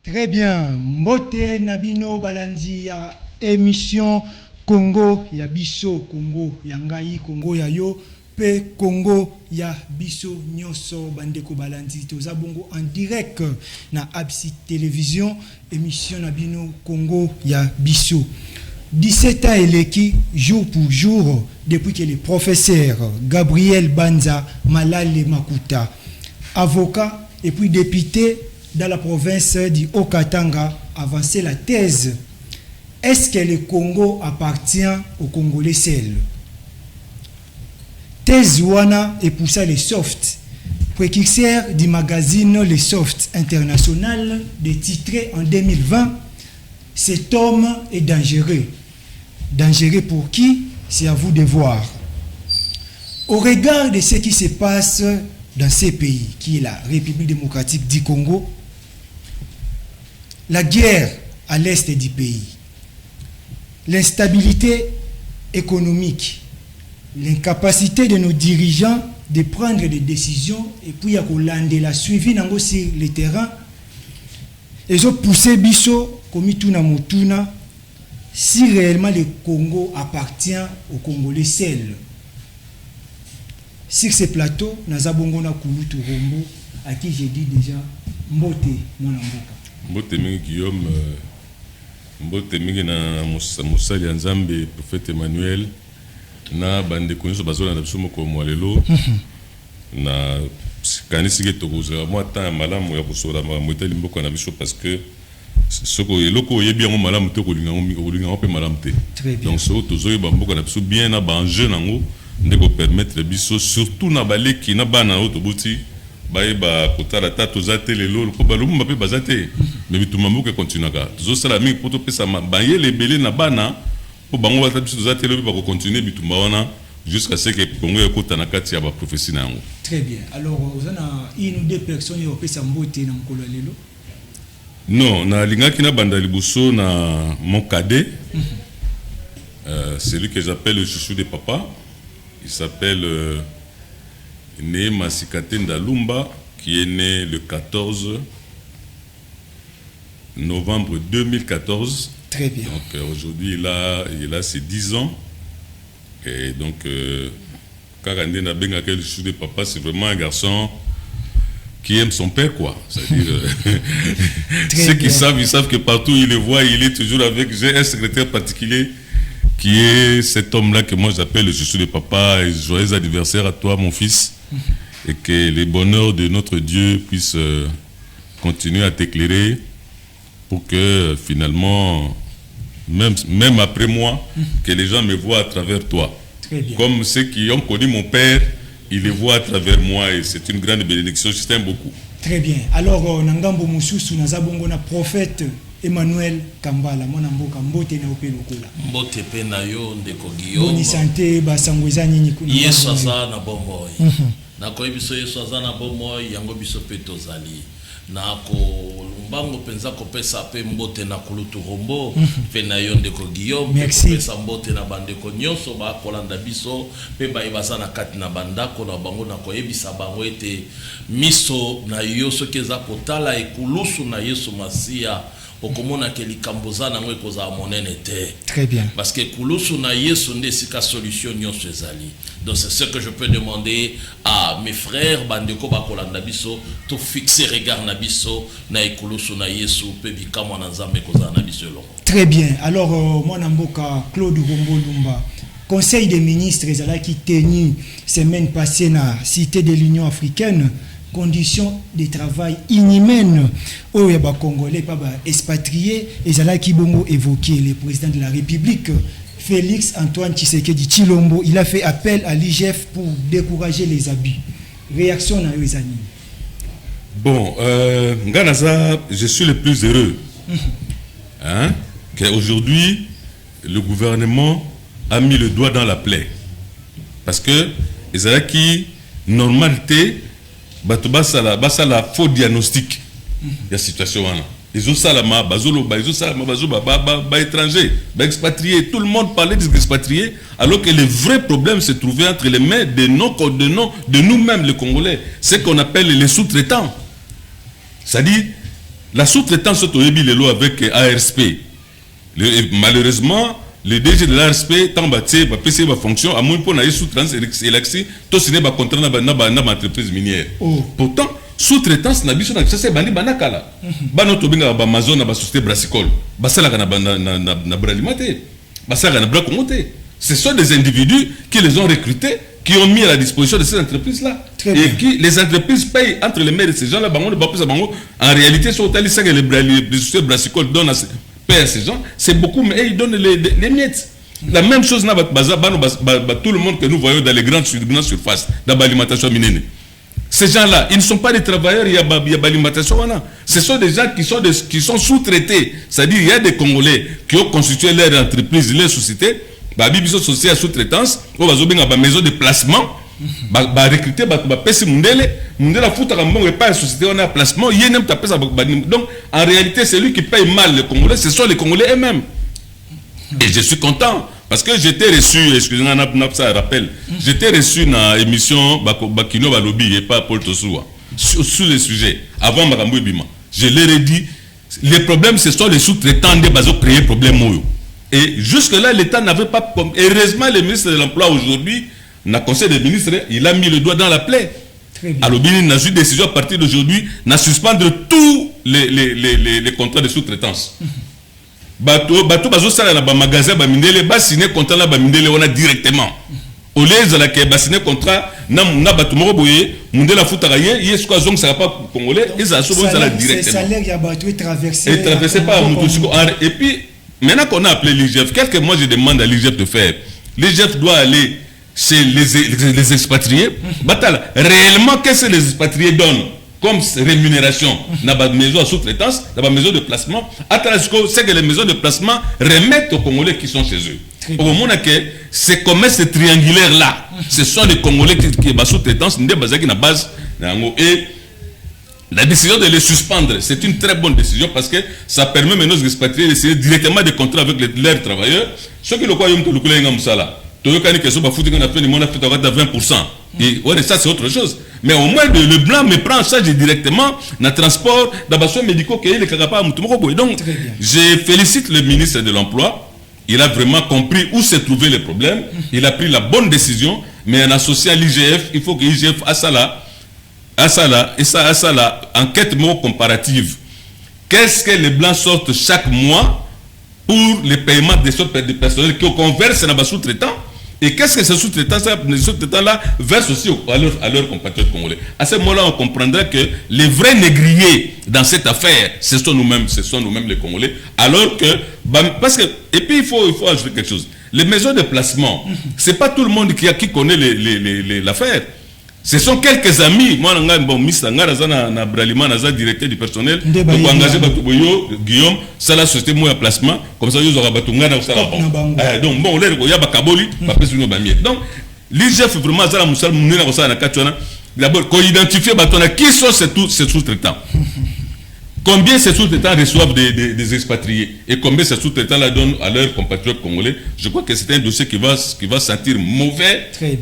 Très bien. Mbote Nabino Balanzi ya émission Congo ya biso, Congo ya ngai, Congo ya yo, pe Congo ya biso nyoso bandeko Balanzi. Toza bongo en direct na Absi Télévision, émission Nabino Congo ya biso. 17 ans eleki jour pour jour depuis que le professeur Gabriel Banza Malale Makuta, avocat et puis député dans la province du Haut-Katanga, avançait la thèse. Est-ce que le Congo appartient aux Congolais seuls? Thèse Wana et pour ça les soft. Précurseur du magazine Les Soft International, titré en 2020, cet homme est dangereux. Dangereux pour qui? C'est à vous de voir. Au regard de ce qui se passe dans ces pays, qui est la République démocratique du Congo, la guerre à l'est du pays, l'instabilité économique, l'incapacité de nos dirigeants de prendre des décisions et puis à la suivi sur le terrain, ils ont poussé Bisso comme Tuna Motuna si réellement le Congo appartient aux Congolais seuls. Sur ce plateau, Nazabongo na Kulutu Rombo, à qui j'ai dit déjà Mbote mon amboka. Mbote mingi Guillaume, Mbote mingi na Moussali Nzambe, prophète Emmanuel, na bande koniso bazola na biso moko mwalelo, na kanisi ke tokozela moi tant malamu ya kosola mwetali mboko na biso parce que soko eloko yebi yango malamu te kolinga pe malamu te. Donc soko tozoyeba mboko na biso bien na ba enjeu nango ndeko permettre biso surtout na baleki na bana otobuti ba kotala tato zate lelo ko balumba pe bazate mais bituma mboka continuaka tozo sala mingi poto pesa baye lebele na bana po bango bata biso zate lelo ba ko continuer bituma wana jusqu'à ce que Congo ekota na kati ya ba prophétie na yango. Très bien. Alors vous en une ou deux personnes qui ont pesa mbote na mkolo lelo? Non, na lingaki na banda liboso na mon cadet. C'est lui que j'appelle le chouchou de papa. Il s'appelle Neema Sikate Ndalumba, qui est né le 14 novembre 2014. Très bien. Donc aujourd'hui, il a ses 10 ans. Et donc, Karande Nabenga, le chouchou de papa, c'est vraiment un garçon qui aime son père, quoi. C'est-à-dire, ceux qui savent, ils savent que partout où il le voit, il est toujours avec. J'ai un secrétaire particulier qui est cet homme-là que moi j'appelle le chouchou de papa. Et joyeux anniversaire à toi, mon fils. Et que les bonheurs de notre Dieu puissent continuer à t'éclairer pour que finalement, même après moi, que les gens me voient à travers toi. Comme ceux qui ont connu mon père, il les voit à travers moi et c'est une grande bénédiction. Je t'aime beaucoup. Très bien. Alors, Nangambo Moussousou, Nazabongo na prophète Emmanuel Kambala, mon amboka, Mbote na ope lokola. Mbote pe na yo ndeko Guillaume. Boni santé, basangweza nini kuna. Yesu aza na bomboy. Na koyebiso Yesu aza na bomboy, yango biso pe tozali. Na ko lumbango penza ko pesa pe mbote na Kulutu Rombo pe na yo ndeko Guillaume pe pesa mbote na bandeko nyonso ba kolanda biso pe ba ibasa na kati na bandako na bango na koyebisa bango ete miso na yo soki eza kotala ekulusu na Yesu Masia okomona ke likamboza na ngwe koza monene te. Très bien. Parce que kulusu na Yesu nde sika solution nyonso ezali. Donc c'est ce que je peux demander à mes frères bandeko ba kolanda biso to fixer regard na biso na ekulusu na Yesu pe bikamo na Nzambe koza na biso longo. Très bien. Alors moi namboka Claude Rombo Lumba. Conseil des ministres ezala qui tenu semaine passée na cité de l'Union africaine. Conditions de travail inhumaines au Congolais, pas expatriés, et c'est là qui bongo évoqué le président de la République, Félix Antoine Tshisekedi Tshilombo. Il a fait appel à l'IGF pour décourager les abus. Réaction à eux, Zani. Bon, Nganaza, je suis le plus heureux qu'aujourd'hui, le gouvernement a mis le doigt dans la plaie. Parce que, c'est là qui, normalité, basa la faux diagnostic de la situation. Ils ont ça étrangers, expatriés. Tout le monde parlait des expatriés, alors que le vrai problème se trouvait entre les mains de nous-mêmes, les Congolais. Ce qu'on appelle les sous-traitants. C'est-à-dire, La sous-traitance automobiles est avec ARSP. Malheureusement, le DG de l'ARSP, tant bâti, va PC va fonction, à moins pour la sous-traitance, élaxi, tout signé va contrat dans entreprise minière. Pourtant, sous-traitance n'a pas ça c'est bandi banakala. Banoto binga ba Amazon na ba société brassicole. Ba sala kana na bralimate. Ba sala na brakomote. Ce sont des individus qui les ont recrutés, qui ont mis à la disposition de ces entreprises-là. Et qui les entreprises payent entre les mains de ces gens-là. En réalité, sur les sociétés brassicoles donnent paient à ces gens, c'est beaucoup, mais ils donnent les miettes. La même chose, tout le monde que nous voyons dans les grandes surfaces, dans l'alimentation minière. Ces gens-là, ils ne sont pas des travailleurs, il y a l'alimentation. Ce sont des gens qui sont sous-traités. C'est-à-dire il y a des Congolais qui ont constitué leur entreprise, leur société, Bibiso société à sous-traitance, ou maison de placement, recruter, pesi mundele fouta kambongo pas une société on a placement, donc en réalité c'est lui qui paye mal les Congolais, ce sont les Congolais eux-mêmes. Et je suis content parce que j'étais reçu, excusez-moi, ça rappelle, j'étais reçu dans l'émission Bakino Balobi et pas Paul Tosoua sur le sujet avant Makambo Bima. Je leur ai dit, les problèmes ce sont les sous-traitants de bazo créer problème. Et jusque-là, l'État n'avait pas... Heureusement, le ministre de l'Emploi aujourd'hui, dans le Conseil des ministres, il a mis le doigt dans la plaie. Alors, il a eu une décision à partir d'aujourd'hui, de suspendre tous les contrats de sous-traitance. Bateau, ça, dans le magasin, il a signé le contrat on a directement. Au lieu de signer le contrat, il a bateau, il a foutu il y a ce qu'on ne pas congolais, il a directement. C'est salaire, il y a bateau traversé. Et traversé par Moutoussiko. Et puis, maintenant qu'on a appelé l'IGF, qu'est-ce que moi je demande à l'IGF de faire? L'IGF doit aller chez les expatriés. Réellement, qu'est-ce que les expatriés donnent comme rémunération dans la maison de sous-traitance, dans la maison de placement? C'est que les maisons de placement remettent aux Congolais qui sont chez eux. Au moment que ces commerces triangulaires-là, ce sont les Congolais qui sont sous-traitance, et la décision de les suspendre, c'est une très bonne décision parce que ça permet maintenant aux expatriés de signer directement des contrats avec leurs travailleurs. Ceux qui le croient, ils ont le 20%. Et ouais, ça, c'est autre chose. Mais au moins, le blanc me prend en charge directement dans le transport, dans les soins médicaux qu'il est capable de. Donc, je félicite le ministre de l'Emploi. Il a vraiment compris où se trouvaient les problèmes. Il a pris la bonne décision. Mais en associant l'IGF, il faut que l'IGF a ça là, enquête comparative. Qu'est-ce que les blancs sortent chaque mois pour les paiements des personnels qui conversent dans les sous-traitants? Et qu'est-ce que ces sous-traitants-là versent aussi à leurs compatriotes congolais? À ce moment-là, on comprendra que les vrais négriers dans cette affaire, ce sont nous-mêmes les Congolais. Alors que, parce que, et puis il faut ajouter quelque chose. Les maisons de placement, c'est pas tout le monde qui connaît l'affaire. Ce sont quelques amis. Moi, je suis directeur du personnel. Donc, engagé Guillaume, c'est la société moi placement. Comme ça, ils auront donc, bon, il y a Bakaboli, donc, l'IGF vraiment, d'abord, qu'on identifie qui sont ces sous-traitants. Combien ces sous-traitants reçoivent des expatriés et combien ces sous-traitants-là donnent à leurs compatriotes congolais? Je crois que c'est un dossier qui va sentir mauvais. Et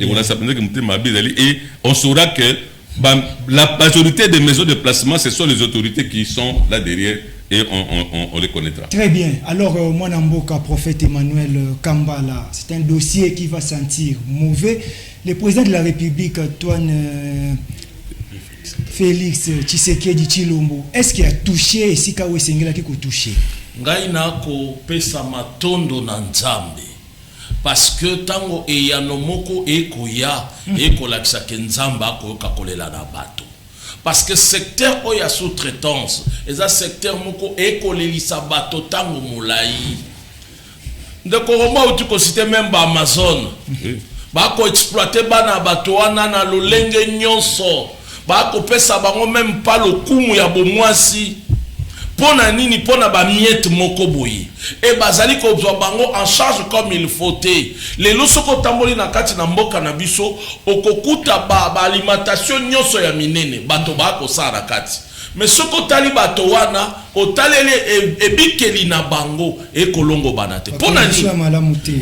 on saura que la majorité des maisons de placement, ce sont les autorités qui sont là derrière et on les connaîtra. Très bien. Alors, moi, Namboka, prophète Emmanuel Kambala, c'est un dossier qui va sentir mauvais. Le président de la République, Antoine Félix Tshisekedi Tshilombo, est-ce qu'il a touché et si Kawe Sengela qui a touché? Ngai nako pesa matondo na nzambe parce que tango eyano moko ekoya ekolakisa ke nzamba akoyoka kolela na bato parce que secteur oya sous-traitance eza secteur moko ekolelisa bato tango molai ndeko Roma utuko cité même ba Amazon bako exploiter bana bato wana na lolenge nyonso bako pesa bango même pas le kumu ya bomwasi pona nini pona ba miette moko boyi et bazali ko zwa bango en charge comme il faut te les losoko tamboli na kati na mboka na biso okokuta ba alimentation nyonso ya minene bato bako sara kati mais soko tali bato wana otalele ebikeli na bango ekolongo banate pona nini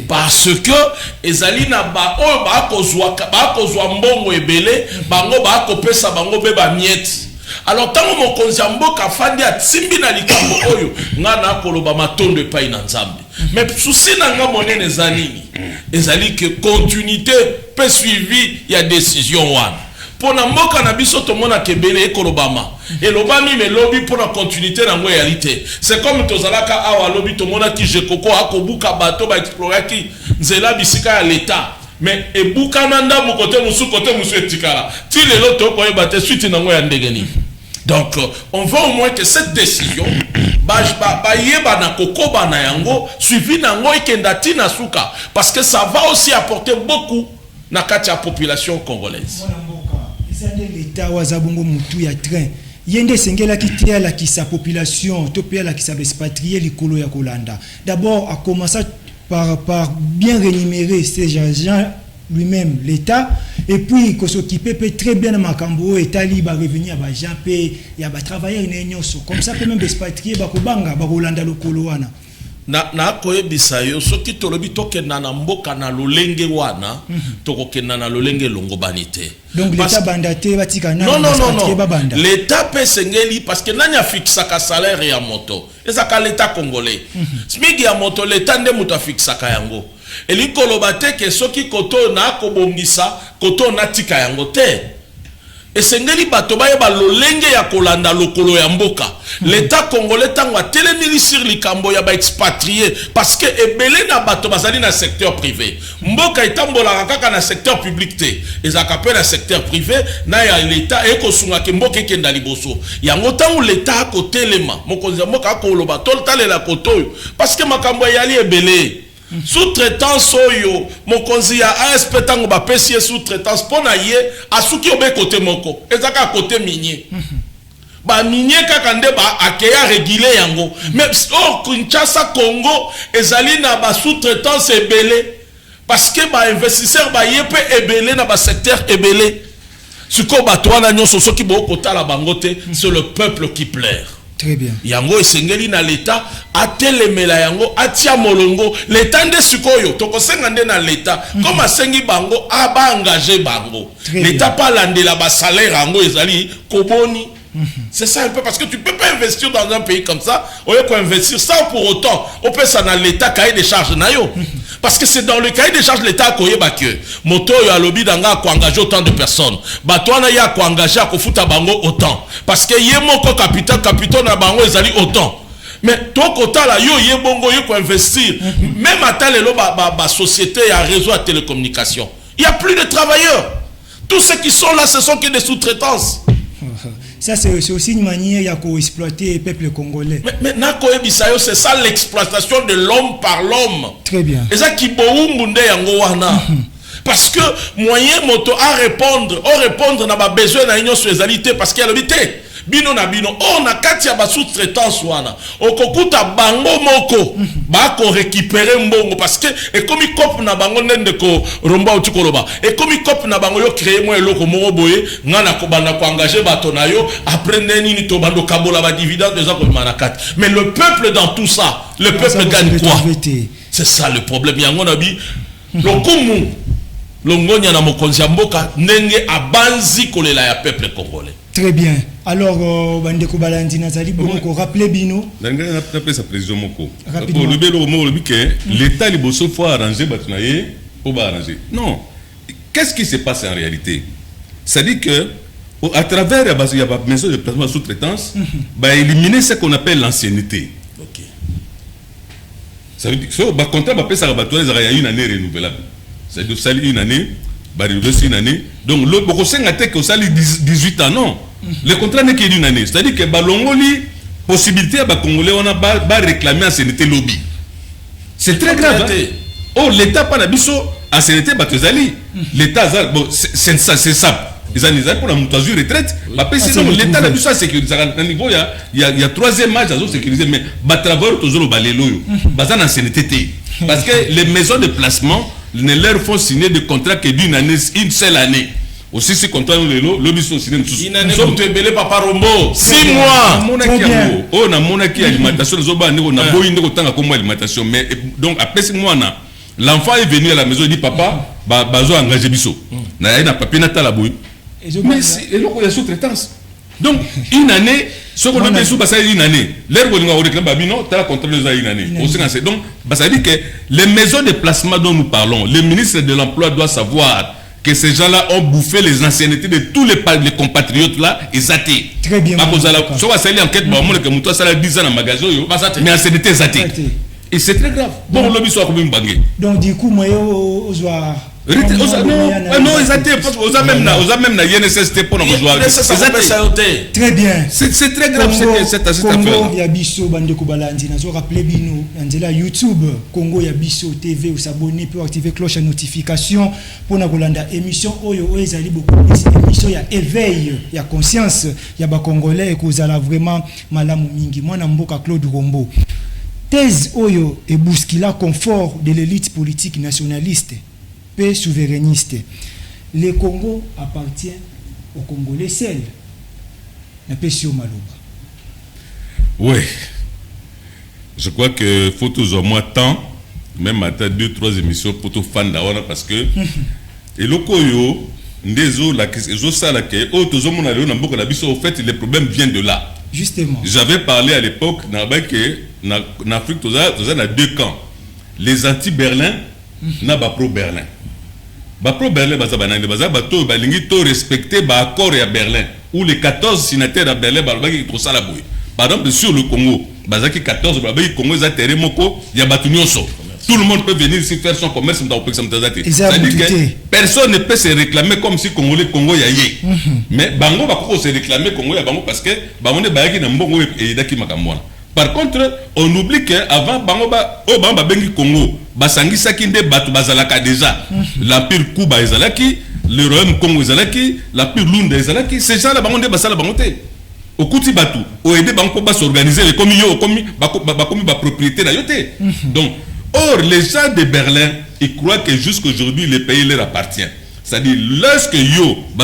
parce que ezali na ba o bako zwa mbongo ebele bango bako pesa bango be ba miette alors tango mokonzi ya mboka fandi atimbi na likambo oyo nga na koloba matondo epai na nzambe mais souci na nga monene eza nini ezali que continuité pe suivi ya décision wana pona mboka na biso tomona kebele ekolobama elobami melobi pona continuité na ngo réalité c'est comme tozalaka awa lobi tomona ki jekoko akobuka bato ba exploraki nzela bisika ya l'état mais ebuka na ndambo côté musu etikala ti lelo tokoyeba te suite na ngo ya ndenge nini. Donc, on veut au moins que cette décision, suivi parce que ça va aussi apporter beaucoup dans la population congolaise. L'État wazabongo mutu ya train. Yende sengela kitea la kisa population, topia la kisa expatrié likolo ya Kolanda. D'abord, a commencé par bien rémunérer ces gens lui-même l'État et puis qu'on s'occupe très bien de Makambo et Tali va revenir à Japé et à travailler comme ça peut même expatrier bakobanga bakolanda lokolo wana na koyebisa yo soki tolobi tokenda na mboka na lolenge wana tokokenda na lolenge longobani te donc l'État bandate batika na non l'État peut sengeli parce que nani afixaka salaire ya moto ezaka l'État congolais smigi ya moto l'État nde muto afixaka yango elikoloba te ke soki koto na kobongisa koto na tika yango te esengeli bato bayeba lolenge ya kolanda lokolo ya mboka l'État congolais tango atelemili sur likambo ya ba expatrié parce que ebele na bato bazali na secteur privé mboka itambola kaka na secteur public te ezaka pe na secteur privé na ya l'État ekosunga ke mboka ekenda liboso yango tango l'État akotelema mokonzi mboka akoloba toltalela koto parce que makambo yali ebele sous-traitance oyo mokonzi ya ASP tango ba pesi sous-traitance pona ye asuki obe côté moko ezaka côté minier ba minier kaka nde ba akeya réguler yango mais Kinshasa Congo ezali na ba sous-traitance ebele parce que ba investisseur ba yepe ebele na ba secteur ebele suko bato na nyonso soki bo kotala bangote c'est le peuple qui pleure. Très bien. Yango esengeli na l'État atelemela yango atia molongo l'État nde sikoyo tokosenga nde na l'État comme asengi bango aba engager bango l'État pas landela ba salaire yango ezali koboni. C'est ça un peu parce que tu peux pas investir dans un pays comme ça au lieu d'investir sans pour autant on peut ça dans l'État cahier des charges nayo parce que c'est dans le cahier des charges l'État koyeba que moto ya lobby danga ko engager autant de personnes batwana ya ko engager ko futa bango autant parce que yemoko capital na bango ezali autant mais ton kota la yo yebongo yo ko investir même à tel lo ba société ya réseau à télécommunication il y a plus de travailleurs tous ceux qui sont là ce sont que des sous-traitances. Ça c'est aussi une manière d'exploiter le peuple congolais. Mais c'est ça l'exploitation de l'homme par l'homme. Très bien. Et ça qui parce que moyen moto à répondre na ba besoin na union socialité parce qu'il y a l'habité. Bino na bino on a katia ba sous-traitance wana okokuta bango moko ba ko récupérer mbongo parce que et comme cop na bango ndende ko romba utikoloba et comme cop na bango yo créer moi eloko moko boye ngana ko banda ko engager bato na yo après nini to bando kabola ba dividende déjà ko manakati mais le peuple dans tout ça le peuple gagne quoi? C'est ça le problème yango na bi lokumu longonya na mokonzi mboka ndenge abanzi kolela ya peuple congolais. Très bien. Alors, Bandeko Balandi Nazali, vous rappelez Bino. Sa précision moko. L'État liboso faut arranger Batunaye pour arranger. Non. Qu'est-ce qui se passe en réalité? C'est-à-dire que à travers la maison de placement de sous-traitance, éliminer ce qu'on appelle l'ancienneté. Ok. Ça veut dire que le contrat ça il y a une année renouvelable. C'est-à-dire que ça une année. Une année. Donc, le Bokoseng a été que ça 18 ans, non. Le contrat n'est qu'une année. C'est-à-dire que Balongoli, possibilité à Congolais, on a réclamé ancienneté lobby. C'est très grave. Oh, l'État pas d'abisso, ancienneté Batozali. L'État, c'est ça. Les années pour la moutazure retraite. Sinon, l'État d'abisso a sécurisé. À niveau, il y a troisième âge à sécuriser. Mais Batravor, toujours le balélo. Bazan ancienneté. Parce que les maisons de placement ne leur font signer des contrats que d'une année, une seule année. Aussi, ces contrats, le sont signés. Une année, comme tu es belé, Papa Rombo. 6 mois. On a monaki alimentation, on a beau une autant comme alimentation. Mais donc, après 6 mois, l'enfant est venu à la maison et dit Papa, bazo engagé biso. Na papier nata la bouille. Mais il y a sous-traitance. Donc, une année, ce qu'on a fait, c'est une année. L'air qu'on a réclamé, non, tu as contrat une année. Donc, ça veut dire que les maisons de placement dont nous parlons, le ministre de l'Emploi doit savoir que ces gens-là ont bouffé les anciennetés de tous les compatriotes là et zaté. Très bien. Parce que si on a enquête, que ça a 10 ans dans le magasin, mais ancienneté zaté. Et c'est très grave. Bon, le lobby soit comme une bangue. Donc, du coup, moi, je dois. Non, ils ont même na INSST pour nous jouer. Très bien. C'est très grave cette affaire. Congo Yabiso Bandeko Balandi, nous rappelé bino, Angela YouTube, Congo Yabiso TV, vous abonnez pour activer cloche de notification pour nous Golanda émission oyo ezali beaucoup émission ya éveil, ya conscience, ya ba congolais que vous allez vraiment malamu mingi. Moi na mboka Claude Rombo. Thèse oyo et bousquila confort de l'élite politique nationaliste et souverainiste. Le Congo appartient aux Congolais seuls. Un peu sur Maloba. Oui. Je crois que faut toujours moins temps, même à 2-3 émissions pour tout fan d'avoir parce que et le Koyo, au fait, les problèmes viennent de là. Justement. J'avais parlé à l'époque en Afrique, il y a 2 camps. Les anti-Berlin, na ba pro-Berlin. Ba pro-Berlin, respecter l'accord à Berlin. Où les 14 signataires à Berlin, par exemple, sur le Congo, 14, le Congo, tout le monde peut venir ici faire son commerce. C'est-à-dire que personne ne peut se réclamer comme si Congo y a. Mais Bango va se réclamer Congo parce que Bango est Bayaki dans Mbongo et Daki Makamwana. Par contre, on oublie qu'avant Bango Bamba Bengi Congo, Basangi Sakinde Batu Bazalaka déjà, l'Empire Kuba Ezalaki, le Royaume Congo Ezalaki, l'Empire Lunda Ezalaki, ces gens-là Bango de Basala Bangote. Au Kouti Batu, au aider Bango Ba s'organiser, les commis, comme propriété na yote. Donc, or, les gens de Berlin, ils croient que jusqu'aujourd'hui, le pays leur appartient. C'est-à-dire, lorsque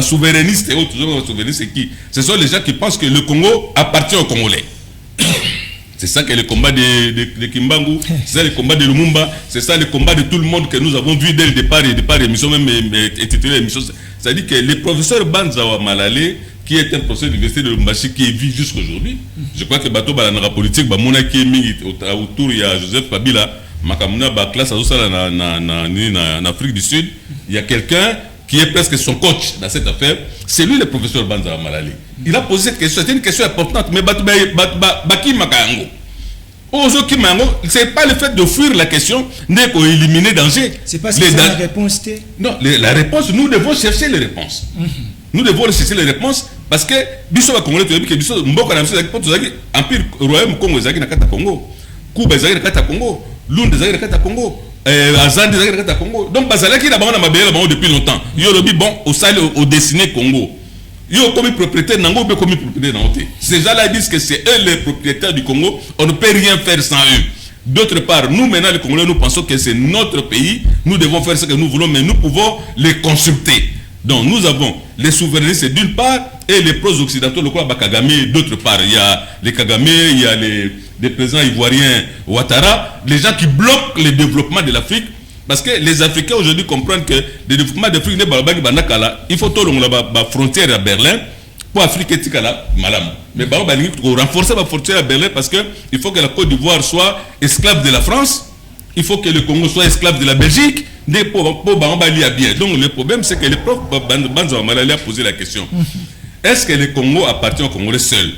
souverainiste et autres souverainistes, c'est qui? Ce sont les gens qui pensent que le Congo appartient aux Congolais. C'est ça que le combat de Kimbangu, c'est ça le combat de Lumumba, c'est ça le combat de tout le monde que nous avons vu dès le départ l'émission même intitulée l'émission. C'est-à-dire que le professeur Banzawa Malale, qui est un professeur de l'université de Lumbashi qui vit jusqu'aujourd'hui, je crois que Bato Balanara politique, Bamona qui est mis autour, il y a Joseph Kabila, Makamuna Baklas, en Afrique du Sud, il y a quelqu'un qui est presque son coach dans cette affaire, c'est lui le professeur Banza Malali. Il a posé cette question, c'est une question importante, mais Baki Makango. C'est pas le fait de fuir la question, n'est qu'au éliminer danger. C'est pas c'est la réponse. Non, la réponse, nous devons chercher les réponses. Nous devons chercher les réponses parce que Bisso va Congolais, tu as dit que Bisso Mboka Empire Royaume Congo, Zaki Nakata Congo, Kuba Zaki Nakata Congo, Lund Zaki Nakata Congo. Azandi Zaki Nakata Congo. Donc Bazalaki na bango na mabele bango depuis longtemps. Yo lobi bon au sale au dessiné Congo. Yo comme propriétaire nango be comme propriétaire nangote. Ces gens-là disent que c'est eux les propriétaires du Congo. On ne peut rien faire sans eux. D'autre part, nous maintenant les Congolais nous pensons que c'est notre pays. Nous devons faire ce que nous voulons, mais nous pouvons les consulter. Donc nous avons les souverainistes d'une part et les pro-occidentaux, le quoi Kagame d'autre part. Il y a les Kagame, il y a les présidents ivoiriens Ouattara, les gens qui bloquent le développement de l'Afrique. Parce que les Africains aujourd'hui comprennent que le développement de l'Afrique, il faut tout la frontière à Berlin pour l'Afrique et madame. Mais il faut renforcer la frontière à Berlin parce qu'il faut que la Côte d'Ivoire soit esclave de la France, il faut que le Congo soit esclave de la Belgique. Donc le problème c'est que le prof Banza Malali a posé la question. Est-ce que le Congo appartient aux Congolais seuls?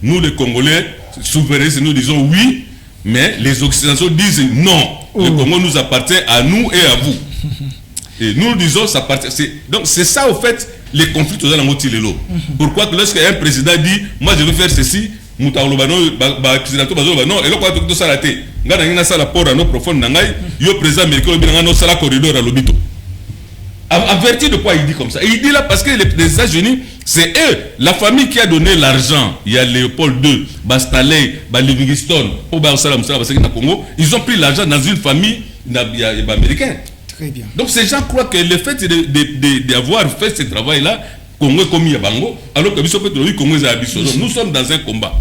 Nous les Congolais souverainistes nous disons oui, mais les Occidentaux disent non. Le Congo nous appartient à nous et à vous. Et nous disons ça appartient. Donc c'est ça au fait les conflits dans la Motilelo. Pourquoi que lorsque un président dit moi je veux faire ceci, non, et là quoi tout ça raté. Ngana ça la port à nos profondes nangai, yo président américain no sala corridor à l'obito. En vertu de quoi il dit comme ça? Et il dit là parce que les États-Unis, c'est eux, la famille qui a donné l'argent. Il y a Léopold II, Bastaley, Livingstone, Congo. Ils ont pris l'argent dans une famille américaine. Très bien. Donc ces gens croient que le fait d'avoir fait ce travail-là, Congo est commis à Bango, alors que Congo est à Abisso. Nous sommes dans un combat.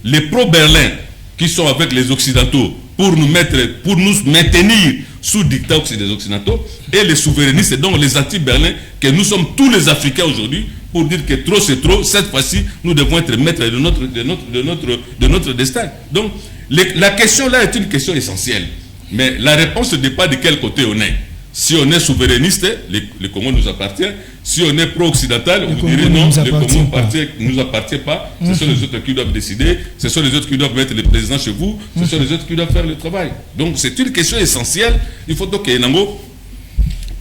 Les pro-Berlin qui sont avec les Occidentaux pour nous maintenir sous dictat des Occidentaux et les souverainistes, donc les anti-Berlin, que nous sommes tous les Africains aujourd'hui, pour dire que trop c'est trop. Cette fois-ci, nous devons être maîtres de notre destin. Donc, la question là est une question essentielle. Mais la réponse ne dépend pas de quel côté on est. Si on est souverainiste, le Congo nous appartient. Si on est pro-occidental, vous direz non, le Congo ne nous appartient pas. Ce sont les autres qui doivent décider. Ce sont les autres qui doivent mettre le président chez vous. Ce sont les autres qui doivent faire le travail. Donc c'est une question essentielle. Il faut donc qu'il y ait un...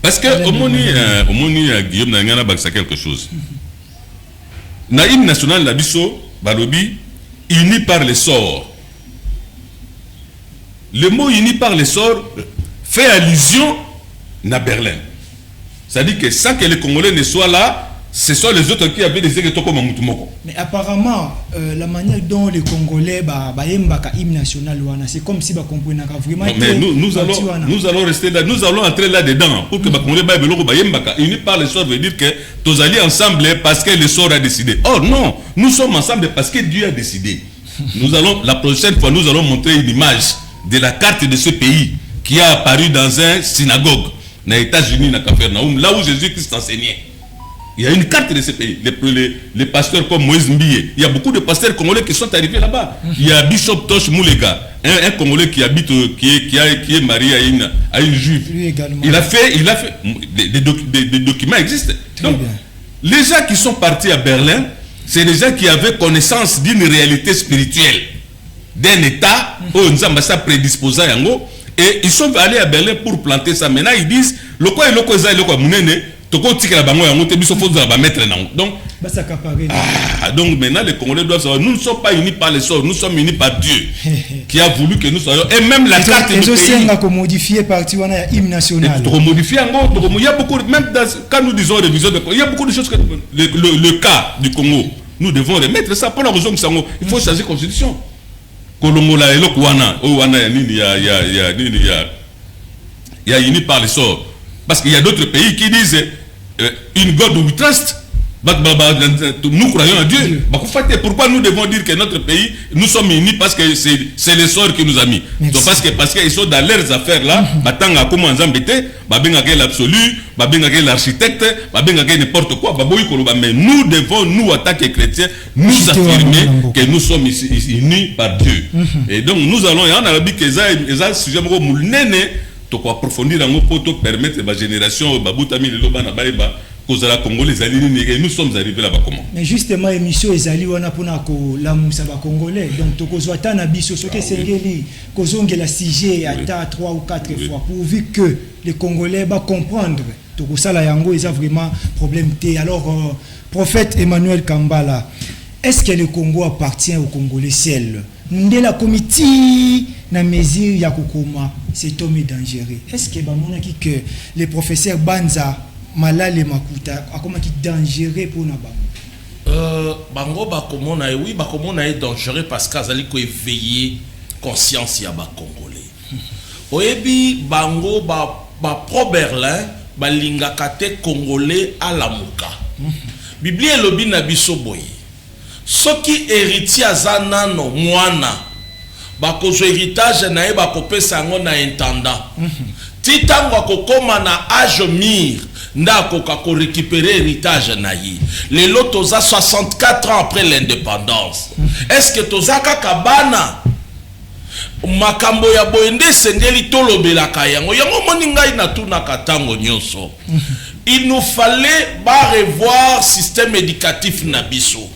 Parce que au moni Guillaume Nangana baksa quelque chose. Naïm national Nabiso Balobi uni par les sorts. Le mot uni par les sorts fait allusion à Berlin. C'est-à-dire que sans que les Congolais ne soient là, ce sont les autres qui avaient décidé de comme Moutumoko. Mais apparemment, la manière dont les Congolais yembaka hymne national, c'est comme si ils comprennent vraiment. Non, mais nous allons rester là, nous allons entrer là-dedans pour que les Congolais yembaka unis par les sorts veut dire que tous alliés ensemble parce que le sort a décidé. Oh non, nous sommes ensemble parce que Dieu a décidé. La prochaine fois, nous allons montrer une image de la carte de ce pays qui a apparu dans un synagogue aux États-Unis, à Capernaum, là où Jésus-Christ enseignait. Il y a une carte de ce pays. Les pasteurs comme Moïse Mbiye, il y a beaucoup de pasteurs congolais qui sont arrivés là-bas. Il y a Bishop Tosh Moulega, un Congolais qui habite, qui est marié à une juive. Lui également. Il a fait des documents existent. Donc, les gens qui sont partis à Berlin, c'est des gens qui avaient connaissance d'une réalité spirituelle, d'un État où nous avons ça prédisposé à Yango. Et ils sont allés à Berlin pour planter ça. Maintenant, ils disent, donc maintenant les Congolais doivent savoir, nous ne sommes pas unis par les sorts, nous sommes unis par Dieu qui a voulu que nous soyons. Et même la carte du pays. Modifier parti hymne national. Il y a beaucoup, même quand nous disons révision de Congo, il y a beaucoup de choses que le cas du Congo, nous devons remettre ça pour la raison que il faut changer la constitution. Kolongola et Lokwana, il y a uni par les sorts. Parce qu'il y a d'autres pays qui disent in God we trust. Nous croyons en Dieu. Pourquoi nous devons dire que notre pays, nous sommes unis parce que c'est le sort qui nous a mis. Donc parce qu'ils sont dans leurs affaires là, l'absolu, l'architecte, n'importe quoi. Mais nous devons, nous, en tant que chrétiens, nous affirmer que nous sommes unis par Dieu. Et donc nous allons, en Arabie, que ça sujet pour approfondir pour permettre à la génération nous sommes arrivés là-bas comment? Mais justement, l'émission est allée pour la moussa congolais. Donc, tu as un abisso, ce que c'est que la CG à 3 ou 4 fois, pourvu que les Congolais vont comprendre. Donc, ça, là, il y a vraiment problème. Alors, prophète Emmanuel Kambala, est-ce que le Congo appartient aux Congolais seuls? Nous la comité na mesure ya kokoma c'est homme dangereux. Est-ce que que les professeurs Banza Malale Makuta a comment qui dangereux pour na bango bakomona oui bakomona est dangereux parce qu'azali ko éveiller conscience ya ba congolais. Oyebi bango ba pro Berlin balinga kate congolais à la muka. Biblie elobi na biso boye. Soki héritier azana no mwana bakozo héritage na ye bakopesa yango na intendant. Titango akokoma na âge mûr ndakoka ko récupérer héritage na ye. Lelo toza 64 ans après l'indépendance. Est-ce que toza kaka bana makambo ya boende sengeli tolobelaka yango yango moni ngai na tuna katango nyonso. Il nous fallait revoir système éducatif na biso.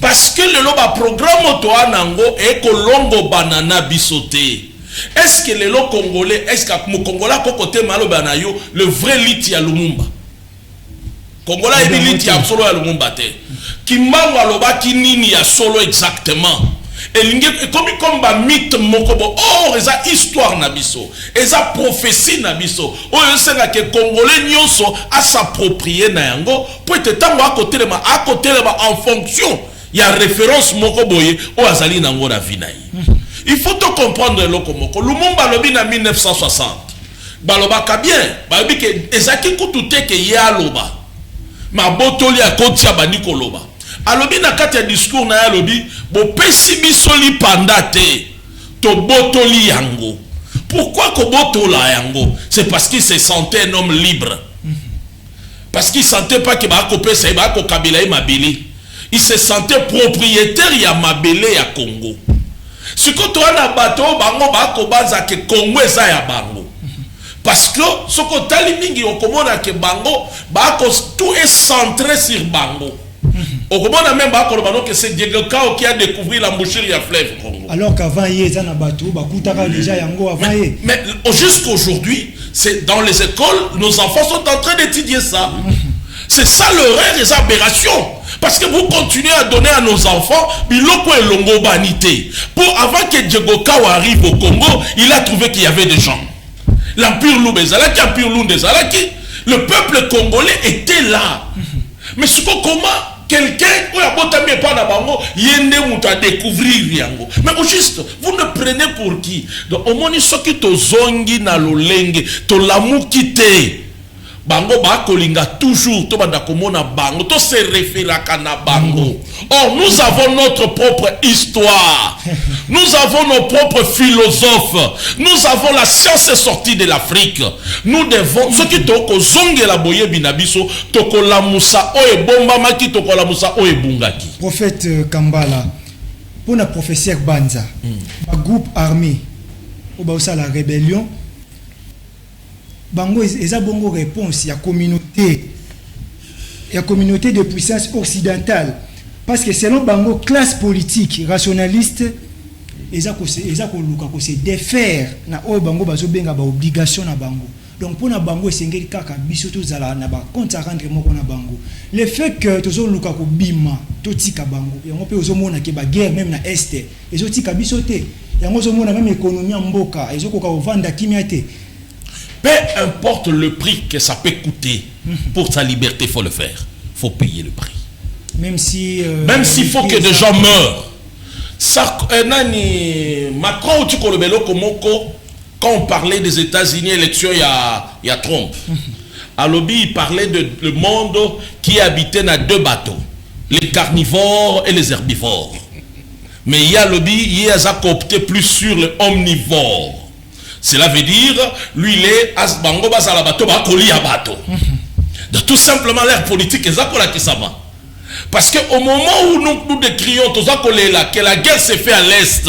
Parce que le loba programme to anango e kolongo banana bisoté. Est-ce que les lots congolais, est-ce que mon Congolais côté malo banayo le vrai lit ya Lumumba? Congolais est lit ya solo ya Lumumba te. Kimbango loba kinini ya solo exactement. Et comme ba mythe mokobo oh eza histoire na biso, eza prophétie na biso. Oh senga que Congolais nyonso a s'approprier na yango pour être tango à côté en fonction il y a référence mokoboye o azali nango na vinayi. Il faut tout comprendre le komoko. Lumumba lobi na 1960. Baloba ka bien, balobi ke ezaki kutute ke ya loba. Ma botoli a kotia baniko loba. Alobi na kati ya discours na ya lobi bo pesi biso li pandate to botoli yango. Pourquoi ko botola yango? C'est parce qu'il se sentait un homme libre. parce qu'il sentait pas que bakopé ça ba ko kabila mabele. Il se sentait propriétaire ya mabele ya Congo. Ce que toi na bato bango ba ko baza ke Congo eza ya bango. Parce que ce que tali mingi okomona ke bango ba ko tout est centré sur bango. Okomona même ba ko bano que c'est Diego Kao qui a découvert l'embouchure ya fleuve Congo. Alors qu'avant yeza na bato ba kutaka déjà yango avant yé. Mais jusqu'aujourd'hui, c'est dans les écoles, nos enfants sont en train d'étudier ça. C'est ça l'erreur des aberrations. Parce que vous continuez à donner à nos enfants biloko et longo banité. Pour avant que Diego Kao arrive au Congo, il a trouvé qu'il y avait des gens. L'Empire Loubezalaki, l'Empire Lundezalaki, le peuple congolais était là. Mais ce que comment quelqu'un qui a botami pas na bango yende muta découvrir yango. Mais au juste, vous ne prenez pour qui? Donc au moins soki to zongi na lolenge, to lamu kite. Bango ba kolinga toujours to banda komona bango to se référer kana bango. Or nous avons notre propre histoire. Nous avons nos propres philosophes. Nous avons la science sortie de l'Afrique. Nous devons ce qui toko zonge la boye binabiso toko la musa o e bomba maki toko la musa o e bungaki. Prophète Kambala pour le professeur Banza, un groupe armé au Baoussa la rébellion. Bango eza bongo réponse ya communauté de puissance occidentale parce que selon bango classe politique rationaliste eza ko luka ko se défaire na o bango bazo benga ba obligation na bango. Donc pour na bango esengeli kaka biso to zala na ba compte à rendre moko na bango. Le fait que tozo luka ko bima to tika bango yango pe ozo mona ke ba guerre même na est ezo tika biso te yango ozo mona même économie mboka ezo ko ka vanda kimia te. Peu importe le prix que ça peut coûter pour sa liberté, il faut le faire. Il faut payer le prix. Même si s'il faut que des gens meurent. Macron, quand on parlait des États-Unis, élection, il y a Trump. À lobby, il parlait de le monde qui habitait dans deux bateaux. Les carnivores et les herbivores. Mais il y a lobby, il a opté plus sur le omnivore. Cela veut dire, lui, il est Asbango Basalabato, Bakoli Abato. Tout simplement, l'air politique est Zakola Kisama. Parce qu'au moment où nous décrions que la guerre s'est faite à l'Est,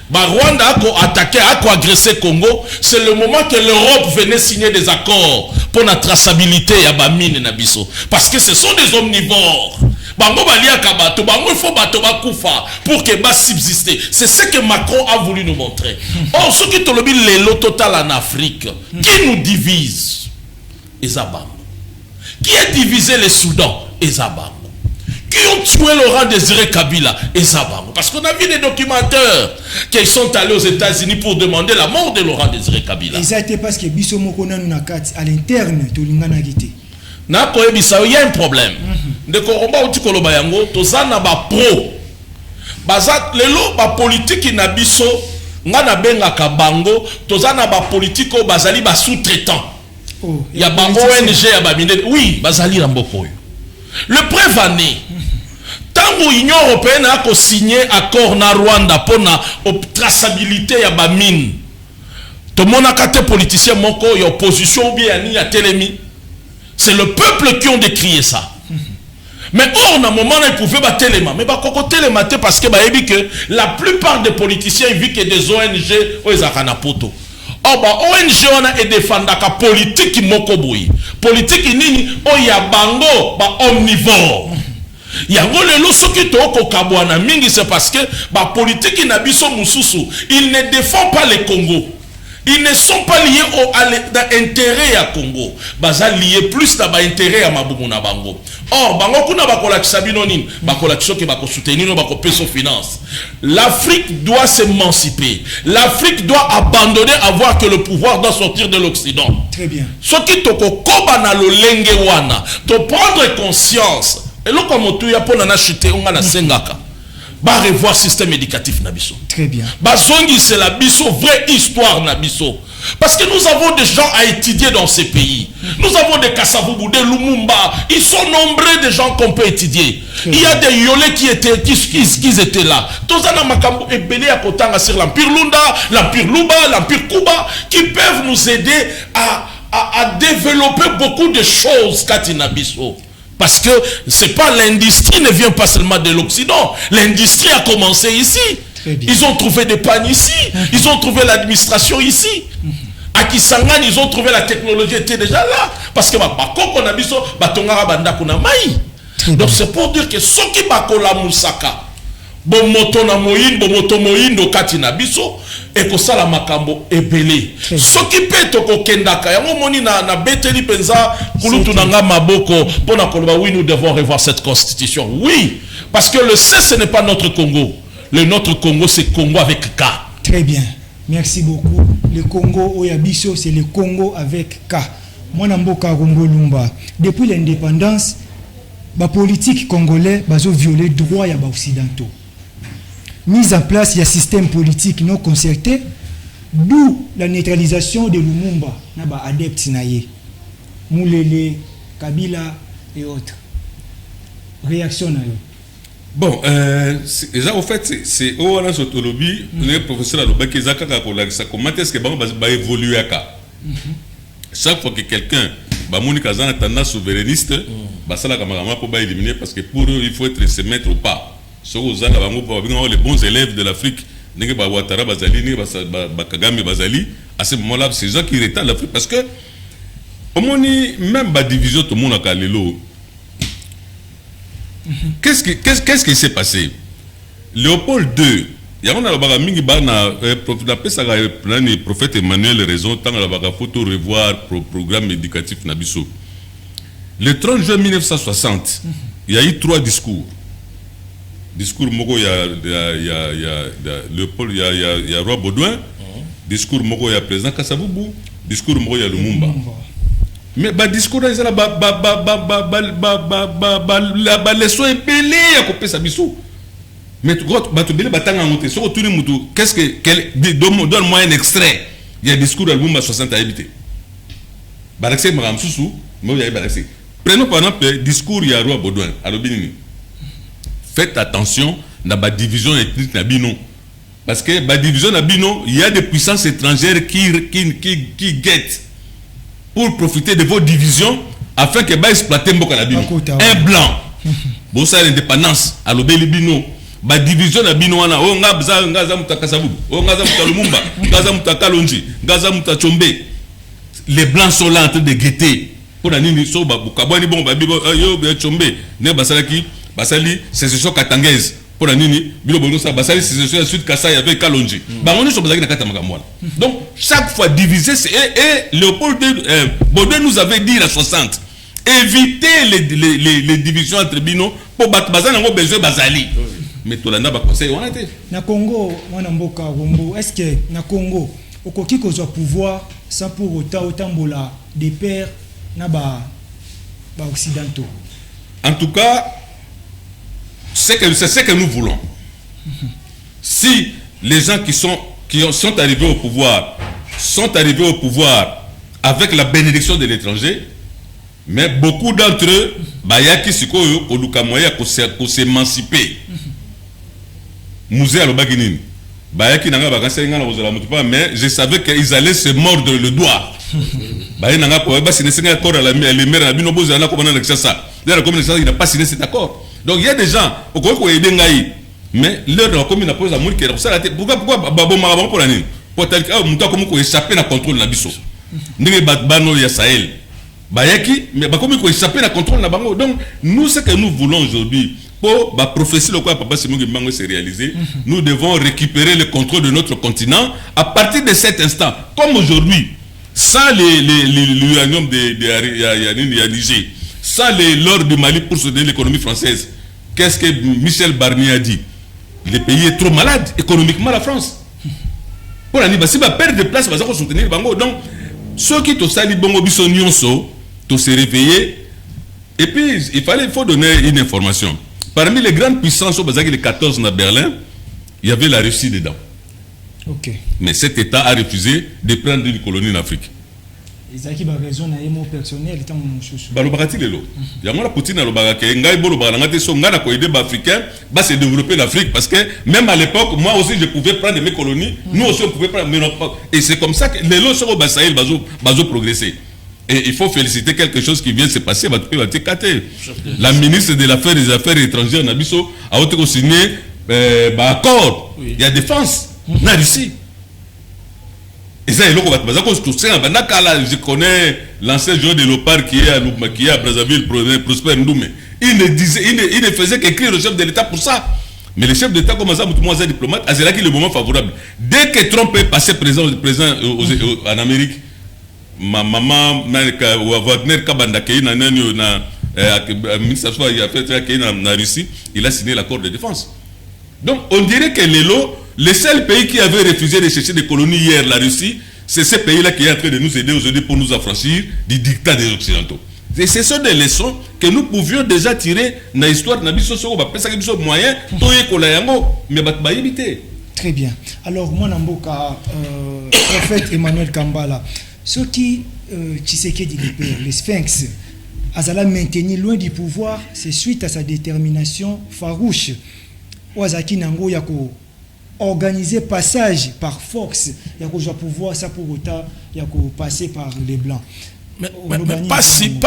Rwanda a attaqué, a agressé Congo, c'est le moment que l'Europe venait signer des accords pour la traçabilité à Bamine et Nabiso. Parce que ce sont des omnivores. Bango balia kabato, bango il faut bato bakufa pour que bas subsister. C'est ce que Macron a voulu nous montrer. Or, ce qui te le dit, l'élo total en Afrique, qui nous divise? Ezabango. Qui a divisé les Soudans? Ezabango. Qui ont tué Laurent Désiré Kabila? Ezabango. Parce qu'on a vu des documentaires qui sont allés aux États-Unis pour demander la mort de Laurent Désiré Kabila. Et ça a été parce que Bissomoko Nanunakat à l'interne, Tolingana Gité. Il y a un problème. De Koromba ou Tikoloba Yango, Tozana ba pro. Bazat lelo ba politique na biso, ngana benga kabango, Tozana ba politique o bazali ba sous-traitant. Il y a ba ONG ya ba mine. Oui, bazali ramboko. Le prévané. Tant que l'Union européenne a signé accord na Rwanda pour la traçabilité ya ba mine. Tout le monde a été politicien moko, y opposition ou bien ni a télémi. C'est le peuple qui ont décrié ça. Mais or, à un moment, ils pouvaient battre les mains. Mais parce que la plupart des politiciens vivent que des ONG ou des Akanapoto. Or, ONG, on a défendu la politique mokoboui. Politique nini, o ya bango, omnivore. Yango lelo soki to ko kabwana mingi, c'est parce que politique nabiso mususu, il ne défend pas le Congo. Ils ne sont pas liés à l'intérêt à Congo. Baza liés plus à l'intérêt à Mabuguna Bango. Or, Bango kuna bakola kisabinonim, bakola kisoke bako soutenir, bako peso finance. L'Afrique doit s'émanciper. L'Afrique doit abandonner à voir que le pouvoir doit sortir de l'Occident. Très bien. Ce qui toko koba na lo lenge wana, to prendre conscience. Et là comme tu ya pona na chuter on na sengaka. Ba revoir système éducatif nabiso. Très bien. Bazongi c'est la biso vraie histoire nabiso. Parce que nous avons des gens à étudier dans ces pays. Nous avons des Kassavubu, des Lumumba. Ils sont nombreux des gens qu'on peut étudier. Il y a des Yolé qui étaient là. Tozana Makambo et Belé à Kotanga sur l'Empire Lunda, l'Empire Luba, l'Empire Kuba, qui peuvent nous aider à a développé beaucoup de choses, Katinabiso. Parce que c'est pas l'industrie ne vient pas seulement de l'Occident. L'industrie a commencé ici. Ils ont trouvé des pannes ici. Ils ont trouvé l'administration ici. À Kisangani, ils ont trouvé la technologie était déjà là. Parce que donc c'est pour dire que ceux qui bakola Moussaka, bomoto na moyindo, bomoto moyindo katina biso, et que ça la makambo ebele. Ceux qui peto ko kendaka, yango moni na beteli penza, kulutu nanga maboko, pona koloba oui nous devons revoir cette constitution. Oui, parce que le C ce n'est pas notre Congo. Le notre Congo c'est Congo avec K. Très bien. Merci beaucoup. Le Congo Oyabiso, c'est le Congo avec K. Moi, Namboka Rombo Lumba. Depuis l'indépendance, la politique congolais a violé les droits des occidentaux. Mise en place, il y a un système politique non concerté, d'où la neutralisation de Lumumba, naba adeptes naye, Moulele, Kabila et autres. Réaction à eux. Bon, déjà au fait, c'est au Wana Sotolobi, le professeur Aloba qui a comment est-ce que va évoluer à cas. Chaque fois que quelqu'un va a tendance souverainiste, ça la camarade pour éliminer parce que pour eux il faut être se mettre au pas. Sur les bons élèves de l'Afrique, Ouattara Bazali, Kagame Bazali, à ce moment-là, c'est gens qui retardent l'Afrique parce que au moins même la division tout le monde a calé. Qu'est-ce qui s'est passé? Léopold II, il y a un prophète Emmanuel raison, tant la photo revoir le programme éducatif Nabiso. Le 30 juin 1960, il y a eu 3 discours. Discours Mogo, il y a Léopold, il y a Roi Baudouin. Discours Mogo, il y a président Kasavubu. Discours Mogo, il y a Lumumba. Mais le discours là, la leçon est belée à couper sa bisou. Mais tu qu'est-ce que donne-moi un extrait. Il y a un discours de Lumumba 60 à habiter. Prenons par exemple le discours il y a Roi Baudouin à l'Obinini. Faites attention à la division ethnique Nabino. Parce que la division Nabino, il y a des puissances étrangères qui guettent pour profiter de vos divisions afin que va exploiter Mboka Nabino. Un blanc. Bon ça l'indépendance à l'Obelibino. La division Nabino wana o ngaza muta Kasavubu, o ngaza muta Lumumba, ngaza muta Kalonji, ngaza muta Chombe. Les blancs sont là en train de guetter. Pour la nini so ba bukabwani bon ba bibo yo Chombe ne basalaki basali sécession katangaise. Pour la nini bilo bono sa basali sécession Sud Kasai avec Kalonji. Ba on so bazaki na kata makamwana. Donc chaque fois divisé et Léopold Baudouin nous avait dit la 60. Éviter les divisions entre bino pour battre bazana ngo besoin bazali. Mais tout le monde a conseillé on a été. Na Congo, mwana mboka Rombo, est-ce que na Congo okoki ko pouvoir sans pour autant bola des pères na ba occidentaux? En tout cas, c'est ce que nous voulons. Si les gens qui sont arrivés au pouvoir sont arrivés au pouvoir avec la bénédiction de l'étranger, mais beaucoup d'entre eux, bayaki sikoyo koluka moya ko s'émanciper. Musée Alobaginini. Bayaki nanga bakansa ngana ozala mutupa, mais je savais qu'ils allaient se mordre le doigt. Baye nanga ko ba signer un accord à la mère na bino boza na ko bana ça. D'ailleurs comme il n'a pas signé cet accord. Donc il y a des gens au ko aider ngai, mais leur comme il a posé amour que ça pourquoi babo marabon pour la nini. Pour tel que muta comme ko échapper na contrôle na biso. Ndenge bano ya Sahel. Bayaki mais ba comme ko échapper na contrôle na bango. Donc nous ce que nous voulons aujourd'hui pour la prophétie le quoi papa Simon Gimbango s'est réalisé, nous devons récupérer le contrôle de notre continent à partir de cet instant. Comme aujourd'hui, sans l'uranium de Niger, sans l'or du Mali pour soutenir l'économie française, qu'est-ce que Michel Barnier a dit? Le pays est trop malade économiquement, la France. Pour la si va perdre de place, va soutenir le Bango. Donc, ceux qui ont sali Bongo Bissonionso, tous se réveiller. Et puis, il faut donner une information. Parmi les grandes puissances, les 14 à Berlin, il y avait la Russie dedans. Okay. Mais cet État a refusé de prendre une colonie en Afrique. Ils ont raison, ils ont personnel, ils ont Balobagati lelo. Il y a Poutine alobagake, ngai bolo balangate so ngana ko aider africain, va se développer l'Afrique parce que même à l'époque, moi aussi je pouvais prendre mes colonies, nous aussi on pouvait prendre et c'est comme ça que les lots sur Sahel bazo progresser. Et il faut féliciter quelque chose qui vient de se passer. La ministre des Affaires étrangères, Nabiso, a aussi signé accord. Il y a défense. La Russie. Et ça, je connais l'ancien joueur de Lopar qui est à Brazzaville, Prosper Ndoumé. Il ne faisait qu'écrire le chef de l'État pour ça. Mais le chef d'État, comme ça, moi, diplomate, c'est là qu'il est le moment favorable. Dès que Trump est passé présent en Amérique, ma maman, Wagner Kabanda, qui est en Russie, il a signé l'accord de défense. Donc, on dirait que le seul pays qui avait refusé de chercher des colonies hier, la Russie, c'est ce pays-là qui est en train de nous aider aujourd'hui pour nous affranchir du dictat des Occidentaux. Et ce sont des leçons que nous pouvions déjà tirer dans l'histoire de l'histoire moyen mais très bien. Alors, moi, Namboka, prophète Emmanuel Kambala, ce qui Tshisekedi le Sphinx, Azala maintenir loin du pouvoir, c'est suite à sa détermination farouche. Ouazaki Nango Yako organiser passage par force, Yako doit pouvoir ça pour autant Yako passer par les blancs. Mais pas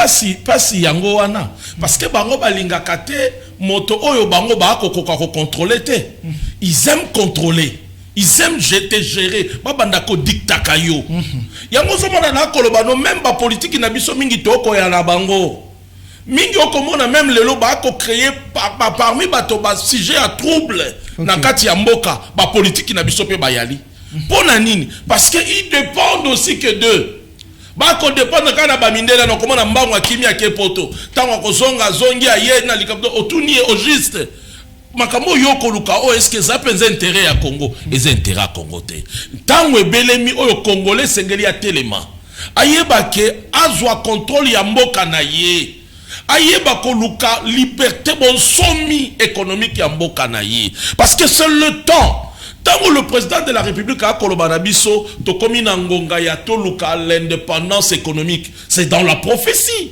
si yango wana parce que bango balingaka te moto oyo bango ba ko contrôler te. Ils aiment contrôler, ils aiment gérer ba banda ko dictaka yo. Yango zomona na koloba no même ba politique na biso mingi toko ya na bango. Mingi okomona même lelo ba ko créer parmi bato ba sujet à trouble na kati ya mboka ba politique na biso pe bayali. Pona nini? Parce que ils dépendent aussi que d'eux. Bako dépendre kana ba mindela na komona mbango akimia ke poto tango kozonga zongi aye na likapto otuni au juste makambo yoko luka o est-ce que ça penze intérêt ya Congo les intérêts à Congo te tango ebelemi oyo congolais sengeli ya telema ayeba ke azwa contrôle ya mboka na ye ayeba ko luka liberté bon somi économique ya mboka na ye parce que c'est le temps. Tant le président de la République a Kolobanabiso, Tokomina Ngonga ya toluka l'indépendance économique, c'est dans la prophétie.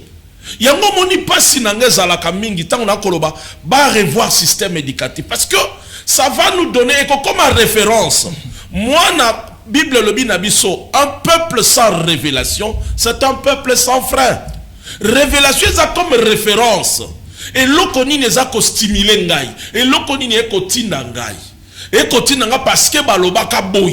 Yango moni pas sinangeza la kamingi, tant on a Koloba, va revoir système éducatif parce que ça va nous donner comme référence. Moi na Bible le binabiso, un peuple sans révélation, c'est un peuple sans frein. Révélation ça comme référence. Et l'okoni n'est pas stimuler ngai, et l'okoni n'est pas tinda ngai. Et continue parce que balobaka boy.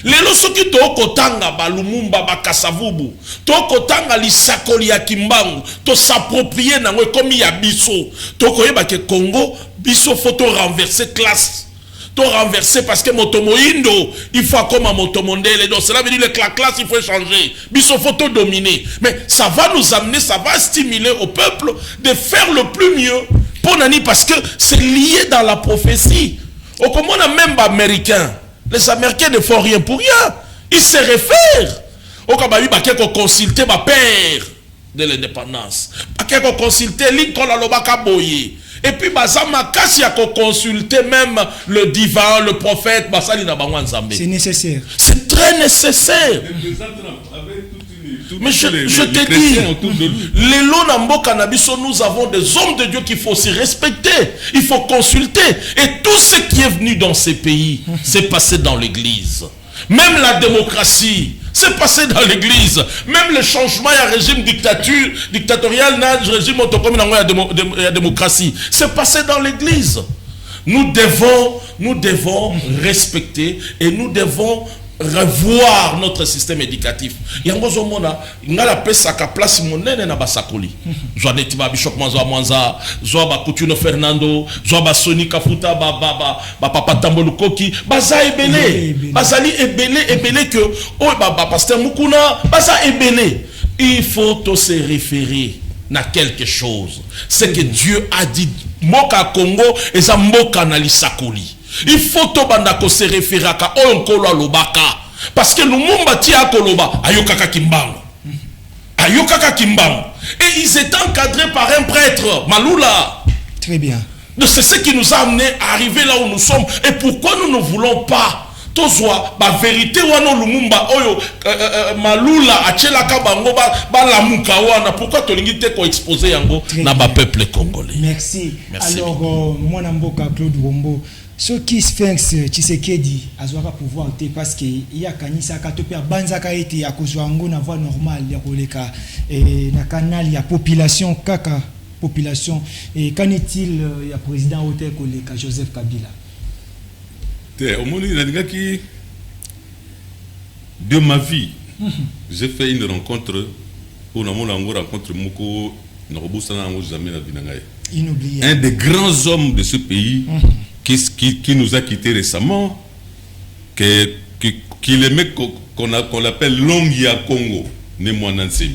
Lelo soki to kotanga balumumba bakasavubu. To kotanga lisakoli ya kimbangu. To s'approprier nango comme ya biso. To koyeba ke Congo biso photo renverser classe. To renverser parce que motomoindo il faut comme un motomondele. Donc cela veut dire que la classe il faut changer. Biso photo dominer. Mais ça va nous amener, ça va stimuler au peuple de faire le plus mieux. Pour nani parce que c'est lié dans la prophétie. Au comment on a même américains, les Américains ne font rien pour rien. Ils se réfèrent. Au cas où consulter ma père de l'indépendance. Ils consulter Lincoln Alobaka Boye. Et puis Bazama Kassi a consulté même le divin, le prophète Basali Nabanwan Zambé. C'est nécessaire. C'est très nécessaire. Mais je te dis, les Lonambo Cannabiso, nous avons des hommes de Dieu qu'il faut aussi respecter. Il faut consulter. Et tout ce qui est venu dans ces pays, c'est passé dans l'église. Même la démocratie, c'est passé dans l'église. Même le changement à régime dictatorial, régime autocommun, la démocratie, c'est passé dans l'église. Nous devons respecter et nous devons revoir notre système éducatif. Yangozo mona ngala pesa ka place monene na basakoli. Joaneti ba Bishop Mwanza, zo ba Coutinho Fernando, zo ba Soni Kafuta ba papa Tambolukoki, baza ebele. Bazali ebele que ba pasteur Mukuna, baza ebele. Il faut se référer à quelque chose. C'est que Dieu a dit Moka Congo et ça Moka na lisakoli. Il faut to se référer à Onkolo Lobaka. Parce que le Lumumba tia Koloba, Ayokaka Kimbango. Ayokaka Kimbango. Et ils étaient encadrés par un prêtre, Malula. Très bien. C'est ce qui nous a amené à arriver là où nous sommes. Et pourquoi nous ne voulons pas Tozwa, la vérité wano Lumumba, Oyo, Malula, Achelaka Bango, Balamuka wana, pourquoi Tolingite ko exposé yango na ba peuple congolais. Merci. Alors, moi Namboka Claude Wombo, ce qui Sphinx Tshisekedi azwaka pouvoir te parce que ya kanisa ka topia banzaka ete ya kozwa ngo na voie normale ya koleka na canal ya population kaka population et qu'en est-il ya président hôtel koleka Joseph Kabila au monde il de ma vie j'ai fait une rencontre pour mon rencontre moko na robusana ngo jamais na binangaye inoubliable un des grands hommes de ce pays qui nous a quittés récemment qui le mec qu'on l'appelle Longia Congo né Mwanansi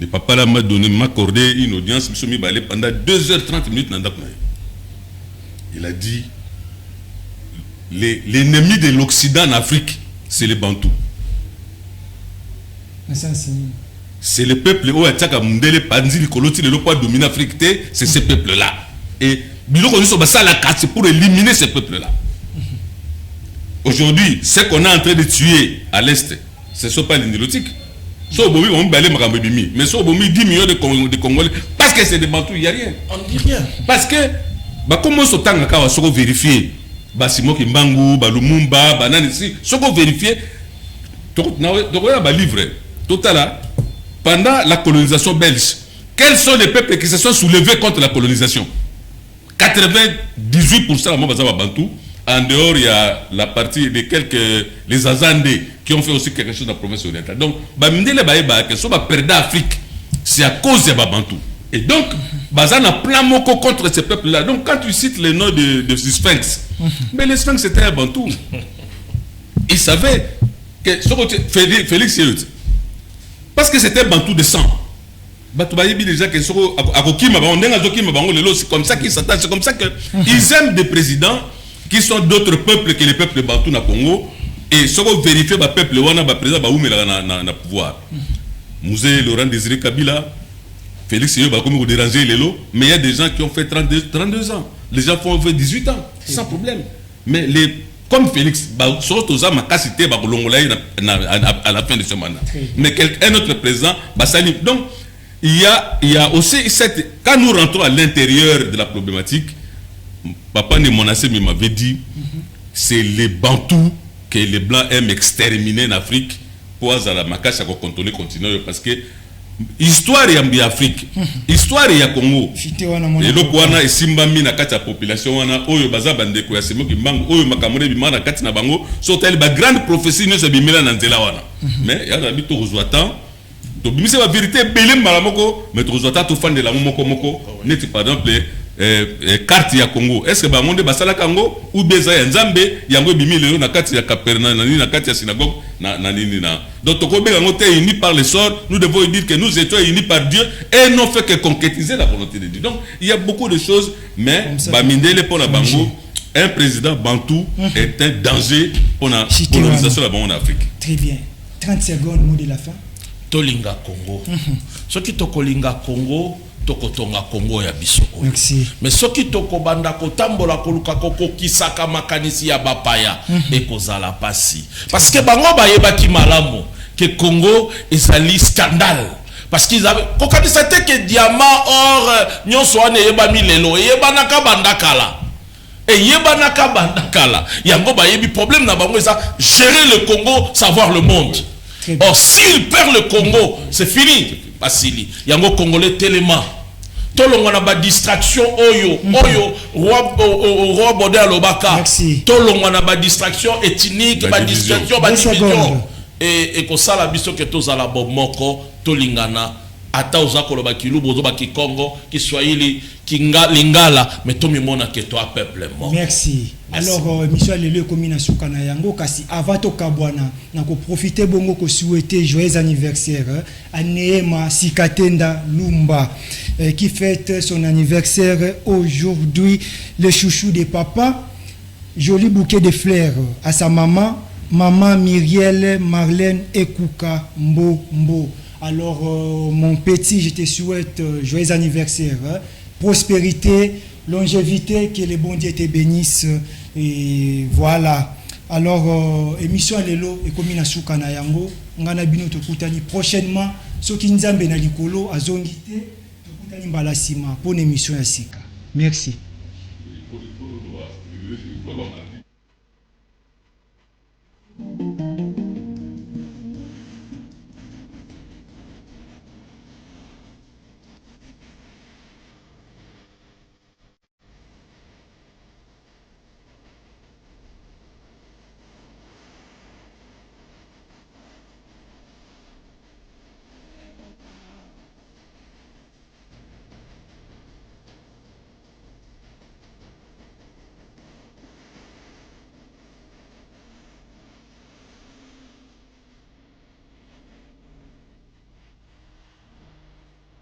le papa là m'a accordé une audience pendant 2h30 minutes dans il a dit l'ennemi de l'Occident en Afrique c'est les Bantous. C'est le peuple où Tchaka Mundele Panzi Koloti le poids dominer l'Afrique, c'est ce peuple là et c'est pour éliminer ce peuple là. Aujourd'hui ce qu'on est en train de tuer à l'est ce ne sont pas les Nilotiques. Mais si on 10 millions de Congolais parce que c'est des Bantous, il n'y a rien. On dit rien. Parce que comment ce temps on vérifier Basimo Kimbangu, Balumumba, Banane, si on vérifier livre total pendant la colonisation belge, quels sont les peuples qui se sont soulevés contre la colonisation? 98% de Bantou. En dehors, il y a la partie de les Azandés qui ont fait aussi quelque chose dans la province orientale. Donc, c'est à cause de Babantou. Et donc, Bazan a plein moko contre ces peuples-là. Donc, quand tu cites le nom de Sphinx, mais le Sphinx c'était un Bantou. Il savait que Félix Yélut, parce que c'était un Bantou de sang. C'est comme ça qu'ils s'attachent, c'est comme ça qu'ils aiment des présidents qui sont d'autres peuples que les peuples Bantou na Congo et si on vérifie le peuple wana ba président ba oumela na pouvoir. Musée Laurent Désiré Kabila, Félix Yéba comme déranger les lots, mais il y a des gens qui ont fait 32 ans. Les gens ont fait 18 ans sans problème. Mais comme Félix surtout ça ma cité ba kolongolai à la fin de ce mandat. Mais un autre président Bassali. Donc il y a aussi quand nous rentrons à l'intérieur de la problématique, Papa Nemonassé m'avait dit c'est les Bantous que les Blancs aiment exterminer en Afrique pour la Makacha contrôler le continent parce que histoire y a Afrique, histoire y a Congo. Et le Kouana et Simbami na kati la population wana oyo baza bande ko ya semo kimbangu oyo makamure bimana kati na bango sont elles ba grande prophétie ne se bimela na nzela wana. Mais ya na bito rozwatan to bimise la vérité belé malamoko mais to rozwatan to fan de la moko net par exemple carte ya Congo. Est-ce que bangonde basala Congo ou beza ya Nzambe yango bimi lelo na kati ya Capernaum na kati ya synagogue na nini na. Donc to be bangote unis par le sort, nous devons dire que nous étions unis par Dieu et non fait que concrétiser la volonté de Dieu. Donc il y a beaucoup de choses mais bamindele pour la bango un président bantou est un danger pour la colonisation de la bango en Afrique. Très bien. 30 secondes mot de la fin. Tolinga Congo. Ce qui to kolinga Congo tokotonga Congo ya biso. Merci. Mais ce qui toko banda kotambola koluka koko kisaka makanisi ya bapaya ekozala pasi. Parce que bango bayebaki malamu que Congo ezali scandale. Parce qu'ils avaient kokanisa te que diamant or nyonso ane yebami lelo yebanaka bandakala. Et yebanaka bandakala. Yango bayebi problème na bango eza gérer le Congo, savoir le monde. Or s'il perd le Congo, c'est fini. Basili. Yango Congolais tellement. Tolonga na ba distraction oyo roi Bodé Lobaka. Tolonga na ba distraction ethnique, ba distraction ba division. Et ko sala biso ke tozala bomoko tolingana ata ozako loba kilu bozo ba Kikongo, Kiswahili, Lingala, mais to mimona ke to a peuple mort. Merci. Alors Michel Lelo komina sukana yango kasi avato kabwana na ko profiter bongo ko souhaiter joyeux anniversaire à Neema Sikatenda Lumba qui fête son anniversaire aujourd'hui, le chouchou de papa. Joli bouquet de fleurs à sa maman Myriel Marlène Ekuka Mbo. Alors mon petit, je te souhaite joyeux anniversaire, prospérité, longévité, que le bon Dieu te bénisse. Et voilà. Alors émission Lelo et comme na suka na yango ngana bino to kutani prochainement soki nzambe na likolo azongite to kutani mbala sima pour émission ya sika. Merci.